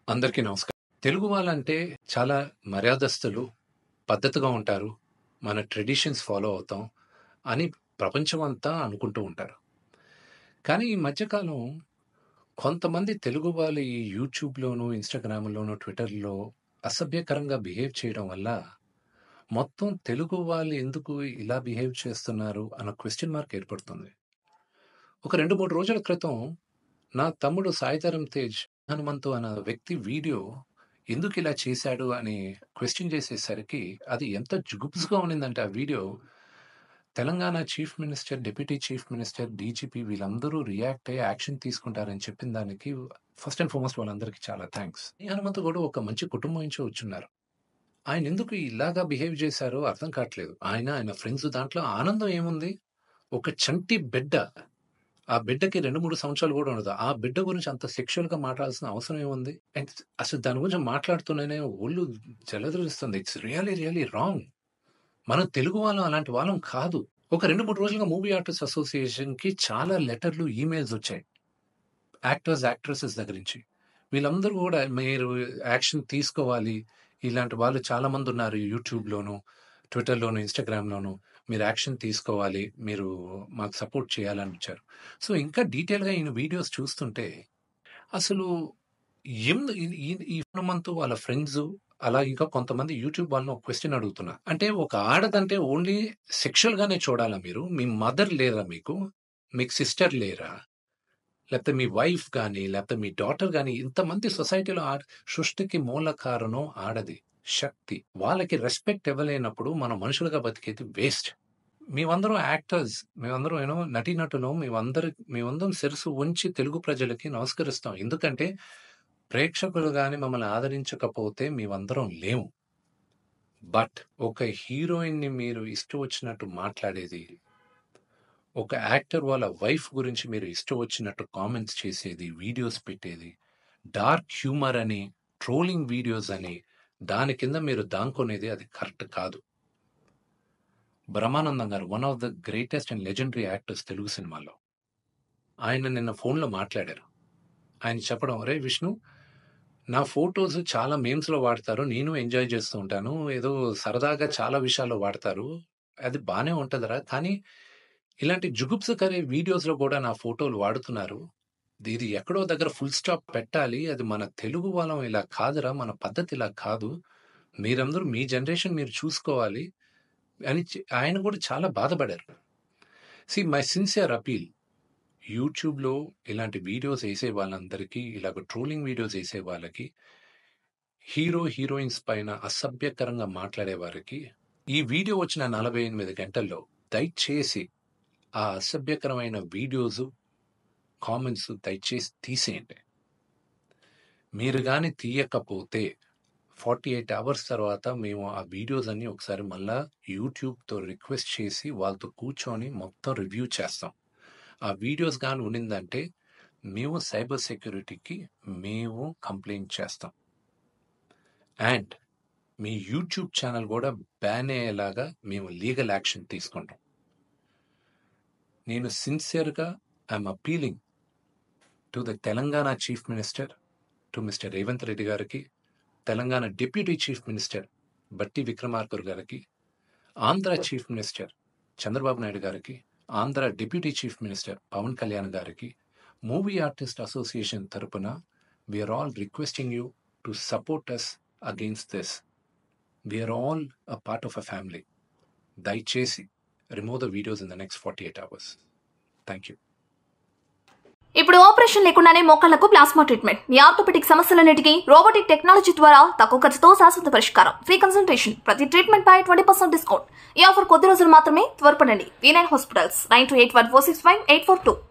అందరికీ నమస్కారం. తెలుగు వాళ్ళంటే చాలా మర్యాదస్తులు, పద్ధతిగా ఉంటారు. మన ట్రెడిషన్స్ ఫాలో అవుతాం అని ప్రపంచమంతా అనుకుంటూ ఉంటారు. కానీ ఈ మధ్యకాలం కొంతమంది తెలుగు వాళ్ళు ఈ యూట్యూబ్‌లోను, ఇన్‌స్టాగ్రామ్‌లోను, ట్విట్టర్‌లో అసభ్యకరంగా బిహేవ్ చేయడం వల్ల మొత్తం తెలుగు వాళ్ళు ఎందుకు ఇలా బిహేవ్ చేస్తున్నారు అన్న క్వెషన్ మార్క్ ఏర్పడుతుంది. ఒక 2, 3 రోజుల క్రితం నా తమ్ముడు 'సాయిధరమ్ తేజ్' హనుమంతు అన్న వ్యక్తి వీడియో ఎందుకిలా చేశాడు అని క్వెషన్ చేసేసరికి అది ఎంత జుగుప్సగా ఉండిందంటే ఆ video Telangana chief minister, deputy chief minister, DGP వీళ్ళందరూ రియాక్ట్ అయ్యి యాక్షన్ తీసుకుంటారని చెప్పిన దానికి ఫస్ట్ అండ్ ఫార్మోస్ట్ వాళ్ళందరికీ చాలా థ్యాంక్స్. ఈ హనుమంతు కూడా ఒక మంచి కుటుంబం నుంచి వచ్చున్నారు. ఆయన ఎందుకు ఇలాగా బిహేవ్ చేశారో అర్థం కావట్లేదు. ఆయన ఫ్రెండ్స్ దాంట్లో ఆనందం ఏముంది? ఒక చంటి బిడ్డ, ఆ బిడ్డకి 2, 3 సంవత్సరాలు కూడా ఉండదు. ఆ బిడ్డ గురించి అంత సెక్షువల్‌గా మాట్లాడాల్సిన అవసరం ఏముంది? అండ్ అసలు దాని గురించి మాట్లాడుతూనే ఒళ్ళు జలధరిస్తుంది. It's really wrong. మనం తెలుగు వాళ్ళం అలాంటి వాళ్ళం కాదు. ఒక 2, 3 రోజులుగా మూవీ ఆర్టిస్ట్ అసోసియేషన్‌కి చాలా లెటర్‌లు, ఈమెయిల్స్ వచ్చాయి. యాక్టర్స్, యాక్ట్రెసెస్ దగ్గర నుంచి. వీళ్ళందరూ కూడా మీరు యాక్షన్ తీసుకోవాలి. ఇలాంటి వాళ్ళు చాలా మంది ఉన్నారు యూట్యూబ్‌లోను, ట్విట్టర్‌లోను, ఇన్‌స్టాగ్రామ్‌లోను. మీరు యాక్షన్ తీసుకోవాలి. మీరు మాకు సపోర్ట్ చేయాలని వచ్చారు. సో, ఇంకా డీటెయిల్‌గా ఈయన వీడియోస్ చూస్తుంటే అసలు ఈ హనుమంతు వాళ్ళ ఫ్రెండ్స్ అలా ఇంకా కొంతమంది యూట్యూబ్ వాళ్ళని ఒక క్వెషన్ అడుగుతున్నా. అంటే ఒక ఆడదంటే ఓన్లీ సెక్షువల్‌గానే చూడాలా మీరు? మీ మదర్ లేరా మీకు? మీకు సిస్టర్ లేరా? లేకపోతే మీ వైఫ్ గాని, లేకపోతే మీ డాటర్ గాని ఇంతమంది సొసైటీలో సృష్టికి మూల కారణం ఆడది. శక్తి. వాళ్ళకి రెస్పెక్ట్ ఇవ్వలేనప్పుడు మనం మనుషులుగా బతికేది వేస్ట్. మేమందరం యాక్టర్స్, మేమందరం నటీనటులం. మేమందరం శిరస్సు వంచి తెలుగు ప్రజలకి నమస్కరిస్తాం. ఎందుకంటే ప్రేక్షకులు గాని మమ్మల్ని ఆదరించకపోతే మేమందరం లేము. బట్ ఒక హీరోయిన్‌ని మీరు ఇష్టం వచ్చినట్టు మాట్లాడేది, ఒక యాక్టర్ వాళ్ళ వైఫ్ గురించి మీరు ఇష్టం వచ్చినట్టు కామెంట్స్ చేసేది, వీడియోస్ పెట్టేది, డార్క్ హ్యూమర్ అని, ట్రోలింగ్ వీడియోస్ అని, దాని కింద మీరు దాంకునేది అది కరెక్ట్ కాదు. బ్రహ్మానందం గారు one of the greatest and legendary actors Telugu సినిమాలో. ఆయన నిన్న ఫోన్‌లో మాట్లాడారు. ఆయన చెప్పడం, "అరేయ్ విష్ణు, నా ఫోటోస్ చాలా మీమ్స్‌లో వాడతారు. నేను ఎంజాయ్ చేస్తూ ఉంటాను. ఏదో సరదాగా చాలా విషయాల్లో వాడతారు. అది బానే ఉంటదిరా. కానీ ఇలాంటి జుగుప్సకర వీడియోస్‌లో కూడా నా ఫోటోలు వాడుతున్నారు. ఇది ఎక్కడో దగ్గర ఫుల్ స్టాప్ పెట్టాలి. అది మన తెలుగు వాళ్ళం ఇలా కాదురా. మన పద్ధతి ఇలా కాదు. మీరందరూ మీ జనరేషన్ మీరు చూసుకోవాలి" అని ఆయన కూడా చాలా బాధపడారు. మై సిన్సియర్ అపీల్, యూట్యూబ్‌లో ఇలాంటి వీడియోస్ ఏసే వాళ్ళందరికీ, ఇలాగ ట్రోలింగ్ వీడియోస్ ఏసే వాళ్ళకి, హీరో, హీరోయిన్స్ పైన అసభ్యకరంగా మాట్లాడే వారికి, ఈ వీడియో వచ్చిన 48 గంటల్లో దయచేసి ఆ అసభ్యకరమైన వీడియోసు, కామెంట్స్ దయచేసి తీసేయండి. మీరు గాని తీయకపోతే 48 అవర్స్ తర్వాత మేము ఆ వీడియోస్ అన్నీ ఒకసారి మళ్ళా యూట్యూబ్‌తో రిక్వెస్ట్ చేసి వాళ్ళతో కూర్చొని మొత్తం రివ్యూ చేస్తాం. ఆ వీడియోస్ గాని ఉండిందంటే మేము సైబర్ సెక్యూరిటీకి కంప్లెయింట్ చేస్తాం. అండ్ మీ యూట్యూబ్ ఛానల్ కూడా బ్యాన్ అయ్యేలాగా మేము లీగల్ యాక్షన్ తీసుకుంటాం. నేను సిన్సియర్‌గా I'm appealing to the Telangana chief minister, to mister Revanth Reddy గారికి, Telangana deputy chief minister Bhatti Vikramarka గారికి, ఆంధ్ర చీఫ్ మినిస్టర్ చంద్రబాబు నాయుడు గారికి, Andhra deputy chief minister Pawan Kalyan గారికి, మూవీ ఆర్టిస్ట్ అసోసియేషన్ తరపున we are all requesting you to support us against this. We are all a part of a family. దయచేసి remove the videos in the next 48 hours. Thank you. ఇప్పుడు operation లేకుండానే మోకాళ్లకు plasma treatment. మీ orthopaedic సమస్యలన్నిటికీ robotic technology ద్వారా తక్కువ ఖర్చుతో శాశ్వత పరిష్కారం. Free consultation. ప్రతి ట్రీట్మెంట్ పై 20% డిస్కౌంట్. ఈ ఆఫర్ కొద్ది రోజులు మాత్రమే. త్వరపడండి. V9 hospitals 9281465842.